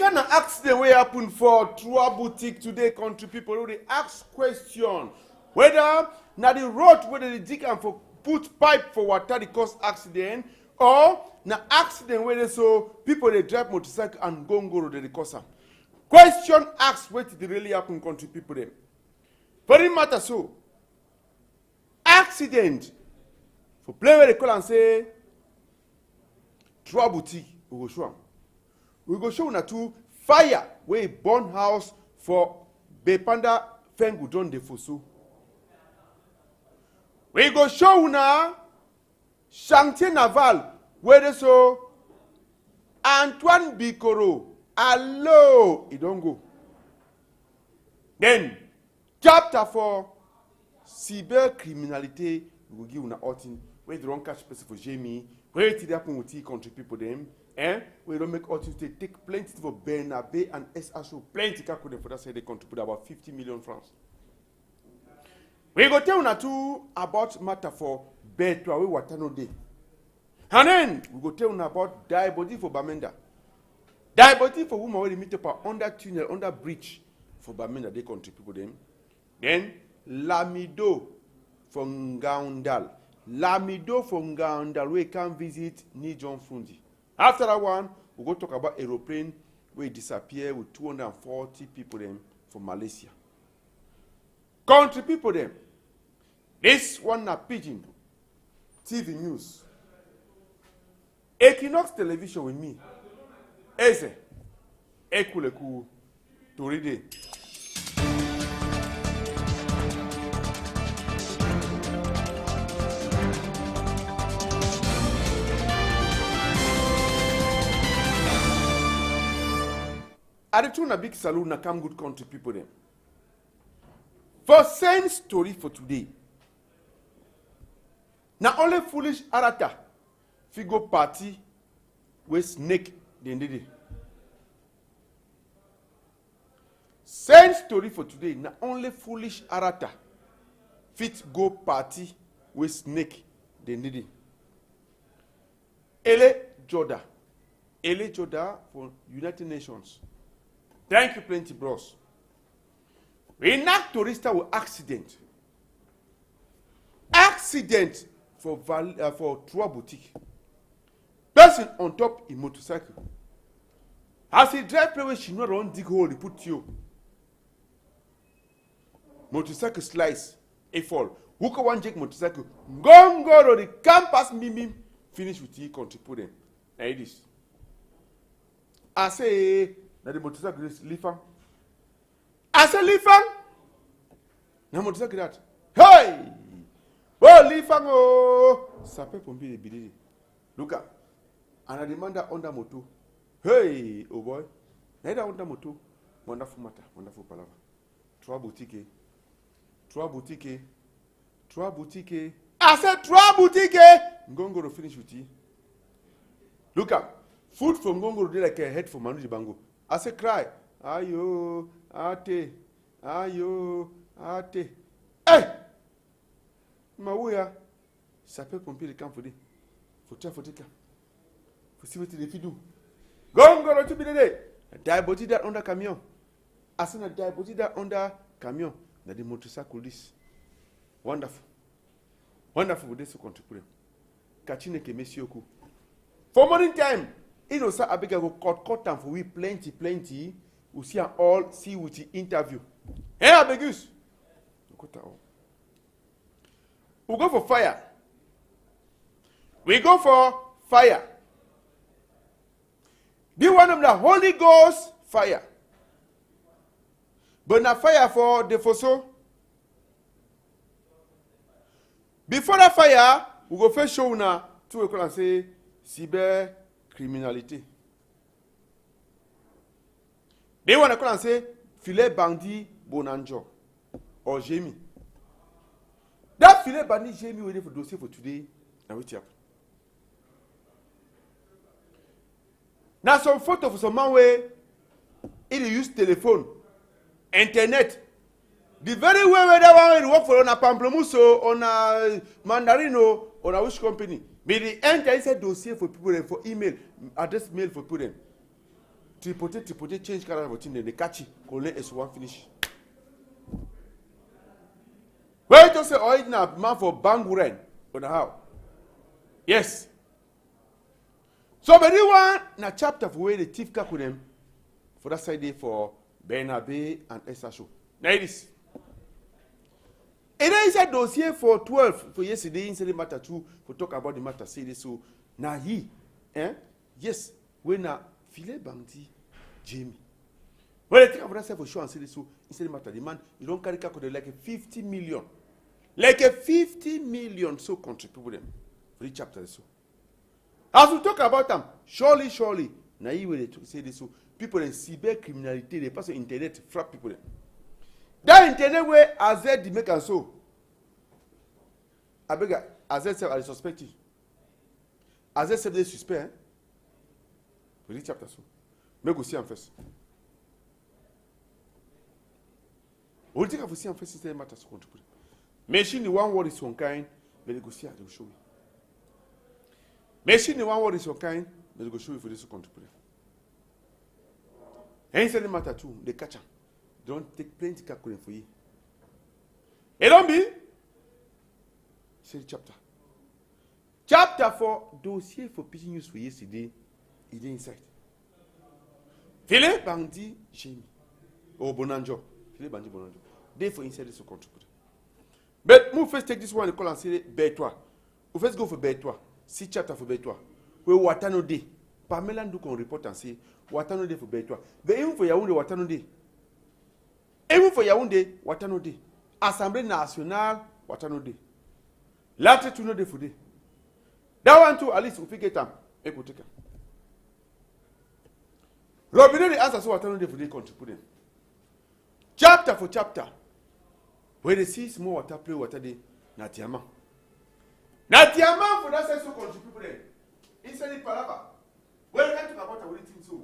kind of accident wey happen for Trois Boutique today, country people wey dey ask question whether na the road wey dey dig am for put pipe for water dey cause accident, or na accident wey dey so people dey drive motorcycle and gongoro dey cause am. Question ask wetin dey really happen, country people dem. For the matter so, accident for play wey dey call am say Trois Boutique, we go show am. We go show una two fire wey burn house for Bepanda Fengudon de Fosso. We go show una chantier naval where they so Antoine Bikoro. Hello, it don't go. Then chapter 4, cyber criminality. We will give una outing where they don't catch person for Jamie. Where it happen with country people them. We don't make outing to take plenty for Bernabe and SSO. Plenty calculate for that side they contribute about 50 million francs. We go tell una two about matter for bed to away water no day. And then we go tell una about die body for Bamenda. Die body for woman where they meet up under tunnel, under bridge for Bamenda, they country people them. Then Lamido from Gaundal. Lamido from Gaundal, we can visit Nijon Fundi. After that one, we go talk about aeroplane where it disappear with 240 people them from Malaysia. Country people them. This one na Pigeon TV News. Equinox Television with me. Eze. Ekuleku. Toride. I return a big salute na come good country people them. For same story for today. Now only foolish arata figo party with snake den did it. Same story for today. Now only foolish arata fit go party with snake den did it. Ele Joda for United Nations. Thank you plenty, bros. We knock tourist with accident. Accident for Trois Boutique. Person on top in motorcycle. As he drive play, she not run dig hole, he put you. Motorcycle slice, a fall. Who can one take motorcycle? Go, the campus mimim. Finish with you, country put them. Like this. I say, that the motorcycle is Lifang. I say Lifang. Now motorcycle that. Hey! Oh, Lifang, oh! Sape pompi de bididi. Look up. And I demand that under moto. Hey, oh boy. Neither under moto. Wonderful matter, wonderful palaver. Trois Boutique. Trois Boutique. Trois Boutique. I said Trois Boutique. Ngongoro finish with you. Look up. Food from Ngongoro did like a head for Manu Jibango. I say cry. Ayo, ate. Ayo, ate. Hey! Mawuya. Sape pompi de camp for day. For try for take care. For see what they do. Gongoro to be the day. Die body that under camion. As soon as die body that under camion. That the motorcycle this. Wonderful. Wonderful with this contribute. Kachine ke mesioku. For morning time, you know, sir, I beg go cut time for we plenty. We see all see with the interview. Hey, Abegus. We go for fire. We go for fire. Be one of the Holy Ghost fire. But na fire for the Fosso. Before the fire, we go first show na 2 o'clock and say cyber criminality. They want to call and say filet bandit bonanjo or Jamie. That filet bandit Jamie waiting for dossier for today. Now wait up. Now some photo for some man way he use telephone, internet. The very way where that one work for on a Pamplemuso, on a Mandarino, on a which company. But the enter inside dossier for people for email, address mail for people. tripoter, change character of thing, then they catch it, Colonel S1 finish. Where to say original man for Banguren, but how? Yes. So, but you want na chapter for where the thief kaku them for that side day for Bernabe and Esasho. Now it is. And then he said dossier for 12 for yesterday instead of matter 2 for talk about the matter. Say this so now he, yes, when na filet bandi Jamie. When they think about that for sure and say this so instead of matter the man you don't carry calculate like a 50 million, like a 50 million so contribute them for the chapter so. As we talk about them, surely, now you will say this so people in cyber criminality, they pass on internet frap people. That internet way as they make and so. I beg as they say I suspect you. As they say they suspect. We read chapter so. Make we see them first. We think of see them first instead of matters to contribute. Machine the one word is one kind, but they go see how they will show you. Machine the one word is one kind, but they go show you for this to contribute. And instead of matter too, they catch them. Don't take plenty calculating for you. It don't be. Say the chapter. Chapter 4, dossier for pitching news for yesterday. It is inside. Philip Bandi Jamie. Or Bonanjo. Philip Bandi Bonanjo. They for inside this to contribute. But we first take this one and call and say Bertois. We first go for Bertois. See chapter for Bertois. Where Watano Day. Pamela do can report and say Watano Day for Bertois. But even for Yaoundé Watano Day. Even for Yaoundé, Watano Day. Assemblée nationale, Watano Day. Later to know day for day. That one too, at least if we get them, we could take them. Robin, the answer so Watano Day for day contribute them. Chapter for chapter. Where they see small water play water day, Natiama. Natiama for that sense so contribute them. Inside the palava. Where they talk about what they think so.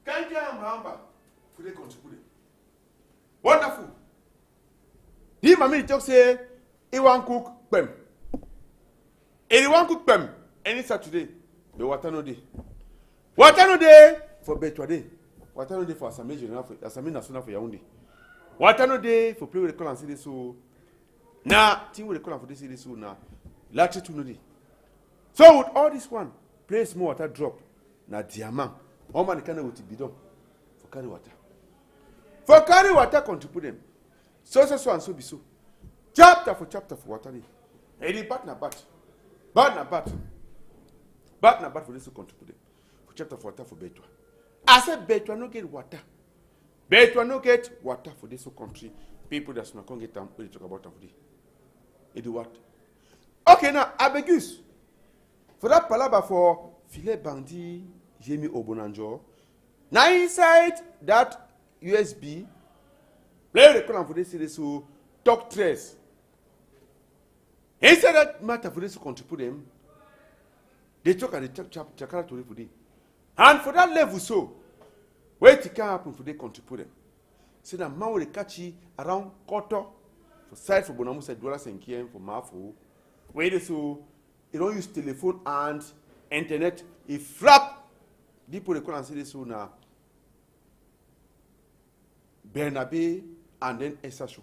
Can't you remember for they contribute them? Wonderful. He mami talk say he want cook pem. He want cook pem any Saturday. The Watano Day. Watano Day for Bertois Day. Watano Day for Assemblée Générale for Assemblée Nationale for Yaoundé. Watano Day for play with the call and say this so. Now, team with the call and for this say this so now. Later to know day. So with all this one, place more water drop. Na diamant. How many can go to be done for carry water? For carry water contribute them. So and so be so. Chapter for water. And the bat na bat. Bat na bat for this to contribute them. For chapter for water for Bertois. I said Bertois no get water. Bertois no get water for this country. People that's not going to get them when they talk about them for this. They do what? Okay, now Abegus. For that palabra for Filet Bandi, Jamie Obonanjo. Now inside that USB, play the column for this series to talk trace. Instead that matter for this to contribute them, they talk at the chakra to for them. And for that level, so where it can happen for they contribute them. So that man will catch you around quarter for side for Bonamu side $1 for Mafu. Where they so you don't use telephone and internet. If flap, people they call and say this so now. Bernabe and then Esasho.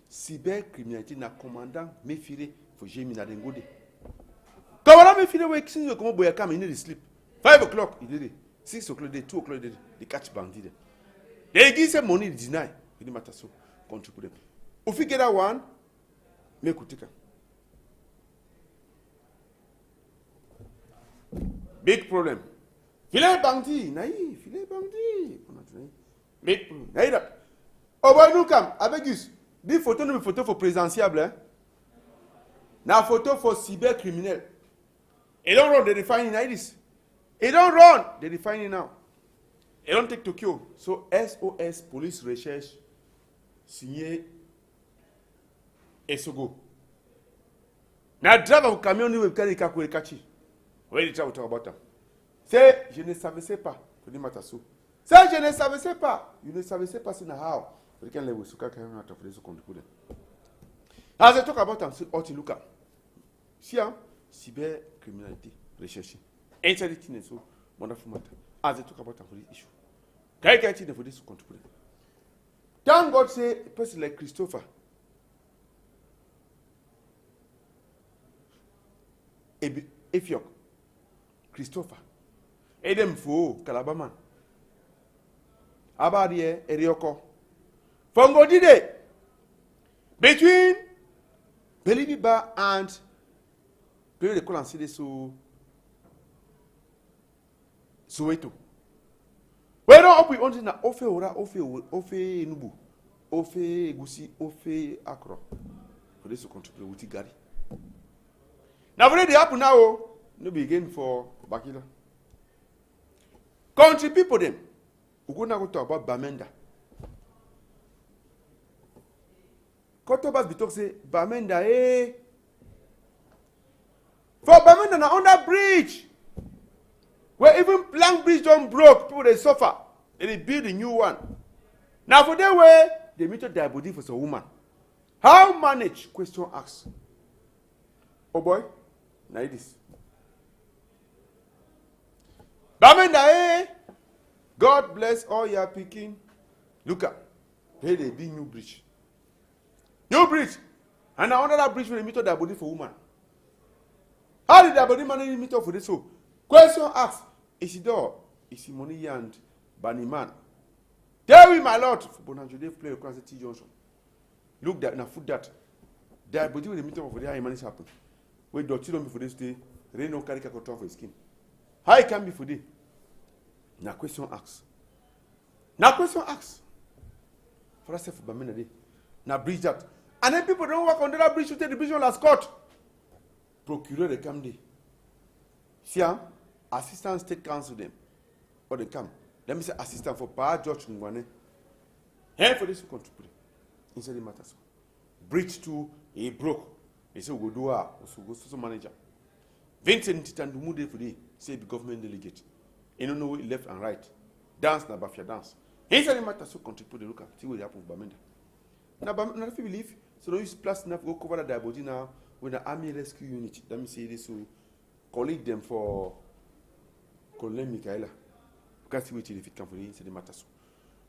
Cyber criminality na commandant Mefire for Jamie na dengode. Commandant Mefire wake since you come boy come you need to sleep. 5 o'clock he did it. 6 o'clock they 2 o'clock they catch bandit. They give some money deny. It didn't matter so contribute them. If you get that one, make you take them. Big problem. Filet bandi, naïf, filet bandi. Big problem. Naïf. Oh boy, nous come. Avec us. Des photos, nous photos for présidentiable, hein. Na photo for cybercriminel. It don't run, they define it like this. It don't run, they define it now. It don't take Tokyo. So SOS Police Recherche signé Esogo. Now driver of camion nous carry kakure kachi. Where did you talk about them? C'est je ne savais pas. Tu dis matasso. C'est je ne savais pas. You ne savais pas c'est na how. We can level so can not of this contribute. As I talk about them, so ought to look at. See, cyber criminality recherche. Inside so wonderful matter. as they talk about for this issue. Can you get it for this to contribute? Thank God say a person like Christopher. Efiok. Christopher. Edem Fo, Calabaman. Abadie, Erioko. Fongo Dide. Between Belibiba and Pere de Colanside Soweto. We don't open only na ofe ora, ofe nubu, ofe egusi, ofe akro. For this to contribute with Gary. Now for they happen now, no begin for Bakila. Country people them. We go now go talk about Bamenda. Kotobas be talk say Bamenda for Bamenda na under bridge. Where even plank bridge don't broke, people they suffer. And they build a new one. Now for that way, they meet their body for some woman. How manage? Question asked. Oh boy, now it is. Bamenda, God bless all your picking. Look at, hey, they build new bridge. New bridge. And now under that bridge, they meet their body for woman. How did their body manage to meet up for this? So, question asked. Isidore, Isimoni and Baniman. Tell me, my lord, for Bonanjo, they play across the T Johnson. Look that, now food that. Their body will meet up for their manage happen. Wait, doctor don't be for this day. Rain no carry control for his skin. How it can be for day? Now question asked. Now question asked. For us, for Bamina day. Now bridge that. And then people don't work under that bridge to take the bridge on last court. Procureur the come day. See, assistant state council them. Or they come. Let me say assistant for Power George Ngwane. Here for this to contribute. Inside the matter. So. Bridge 2, he broke. He said, we go do our so manager. Vincent Titandumude for the say the government delegate. You don't know left and right. Dance na bafia dance. Inside the matter so contribute the look at see what happen with Bamenda. Now Bamenda if you believe, so don't use plus enough go cover the body now with the army rescue unit. Let me say this so colleague them for Colonel Michaela. You can see what if it come for the inside the matter. So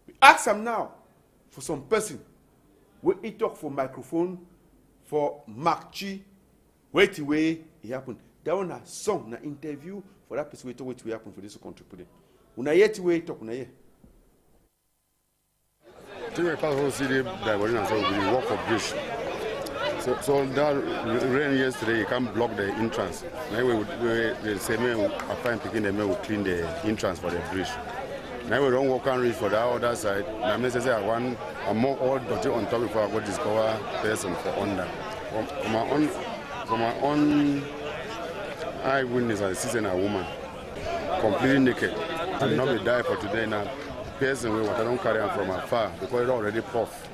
we ask them now for some person where he talk for microphone for Mark Chi. Wait till way it happened. That one a song na interview for that person wait will happen for this to contribute. Una yet way talk una ye. We pass whole city diversion and so we walk for bridge. So that rain yesterday you can't block the entrance. Now we say me applying picking them will clean the entrance for the bridge. Now we don't walk and reach for the other side. Now me say I want a more all dirty on top before I go discover person for under. From my own eyewitness I see a woman completely naked and not be die for today now. Person we want I don't carry her from afar because it already puff.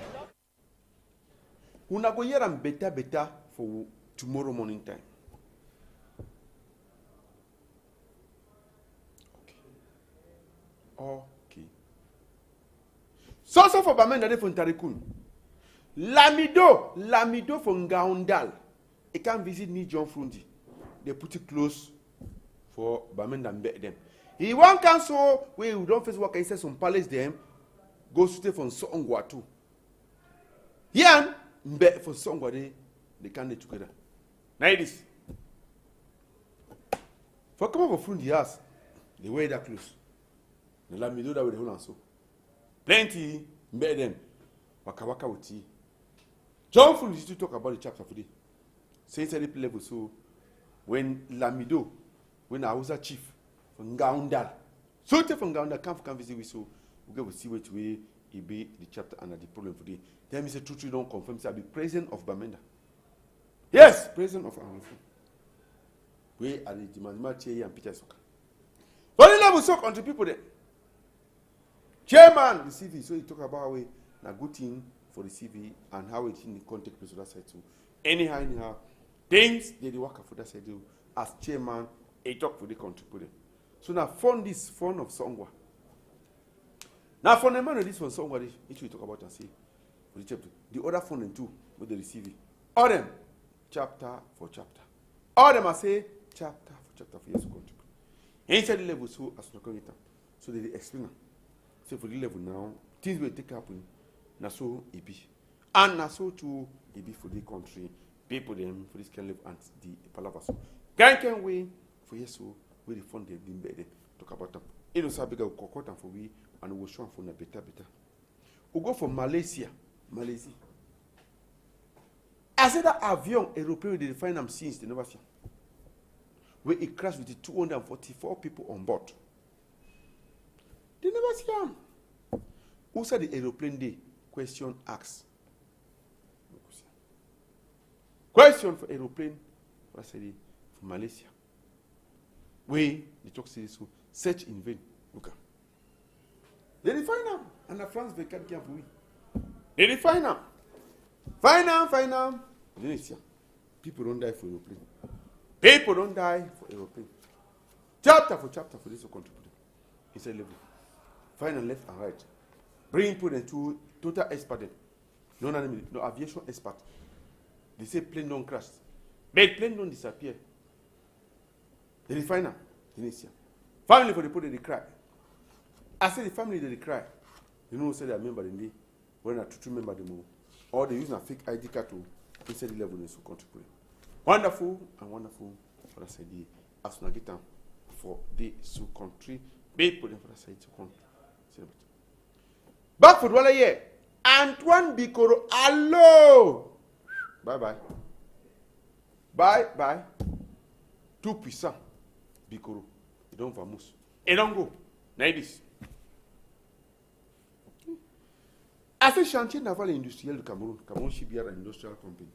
Una go hear am better for tomorrow morning time. Okay. So for Bamenda de for Ntarikun. Lamido for Ngaundal. He can visit me John Frundi. They put it close for Bamenda and bet them. He won't cancel where we don't face work. He says some palace them go stay from Songwa too. Yan bet for Songwa they can't get together. Now this. For come over Frundi house, the way that close. The Lamido that with the whole and so. Plenty bet them. Waka with tea. John Frundi used to talk about the chapter for the. Say it's a level so when Lamido, when I was a chief from Ngaundal, so from Ngaundal come visit we so we go see which way it be the chapter and the problem for the. Then Mr. Tutu don't confirm say I be president of Bamenda. Yes, president of Anfu. We are the demand chair and Peter Soka. For the level so country people there. Chairman the CV, so he talk about way a good thing for the CV and how it in the contact place of that side too. Anyhow. Things they work for that side do as chairman, a talk for the country. So now fund this fund of Songwa. Now for the man of this one Songwa, it will talk about and see for the chapter. The other funding too with the receiving. All them chapter for chapter. All them I say chapter for chapter for years to contribute. Inside the level so as to come So they explain. So for the level now, things will take happen. Na so it be. And na so too it be for the country. People them for this kind of level and the palaver. So can we for yes so we the fund them better talk about them. You know, so big for we and we show for na better. We go for Malaysia. I said that avion European they find them since they never see. Where it crashed with the 244 people on board. They never see them. Who said the aeroplane day? Question asked. Question for aeroplane. What I said for Malaysia. Where the talk says so search in vain. Look at. They find them. And the France they can't give away. They find them. Find them. People don't die for aeroplane. People don't die for aeroplane. Chapter for this will contribute. Inside level. Find and left and right. Bring people into total expert. No aviation expert. They say plane don't crash. But plane don't disappear. They refine them. Family for the people they cry. I say the family they cry. You know say they are member in the when a true member the move. Or they use a fake ID card to inside the level in so contribute. Wonderful for the side as we get for the so country. People for the side to country. Back for the year. Antoine Bikoro, hello. Bye. Tout puissant. Bikoro. Il don't famous. Et don't go. Naïdis. À ce chantier naval et industriel du Cameroun Shipyard Industrial Company.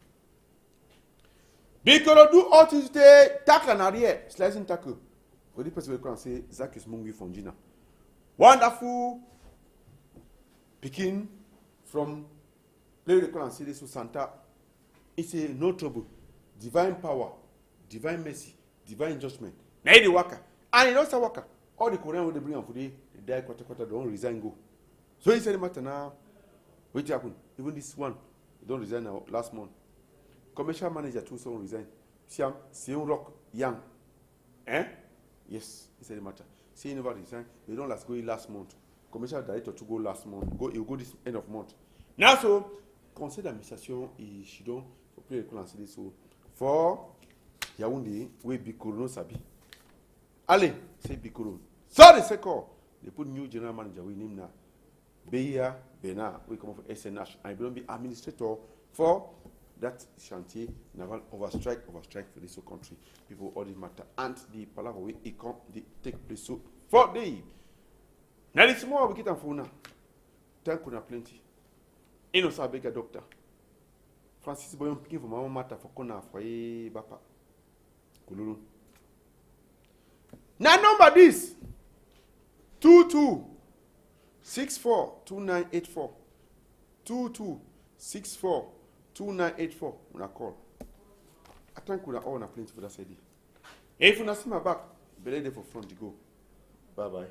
Bikoro do autorité tacle en arrière. Slicing tacle. Vous dites parce que vous c'est Zakis Mungi Fondina. Wonderful. Picking from play the clan city to Santa. It's a no trouble. Divine power, divine mercy, divine judgment. Now the worker. And it also worker. All the Korean they bring on for the die quarter don't resign go. So he said the matter now. Wait happen. Even this one, he don't resign now last month. Commercial manager too so resign. Siam, Sion Rock, Young. Yes, he said the matter. Say he never resign. They don't last go last month. Commercial director to go last month. He'll go this end of month. Now so conseil d'administration et Chidon pour plus de lancer so for Yaoundé we Bikoro no sabi. Allez, c'est Bikoro. Ça de ce corps. They put new general manager we name na Beya Bena we come from SNH. I will be administrator for that chantier naval overstrike for this country. People all this matter and the palaver we come they take place so for day. Now this more we get on phone now. Thank you plenty. Ino sa bega doctor. Francis Boyon picking for mama matter for corner for bapa. Kululu. Now number this 22642984. 22642984. Una call. I think we are all on a plenty for that side. If you not see my back, belay there for front you go. Bye bye.